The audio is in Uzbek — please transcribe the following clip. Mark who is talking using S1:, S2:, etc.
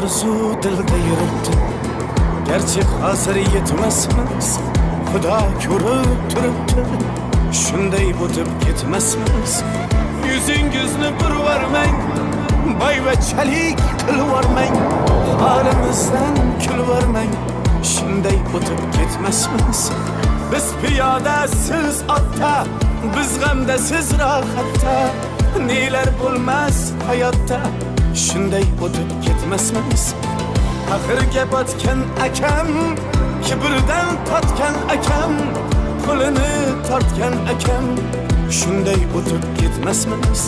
S1: orzu dilda yuribdi, gerçek hazır yetmezmiz, Xudo ko'rib turibdi, shunday o'tib ketmasmiz. Yuzingizni burvarmang, boyvachalik qilvormang, halimizdan kulvormang, shunday o'tib ketmasmiz. Biz piyoda, siz otda, biz g'amda, siz rohatda, nelar bo'lmas hayotda, shunday o'tib ketmasmiz. Axirga botgan akam, kibrdan totgan akam, qo'lini tortgan akam, shunday o'tib ketmasmiz.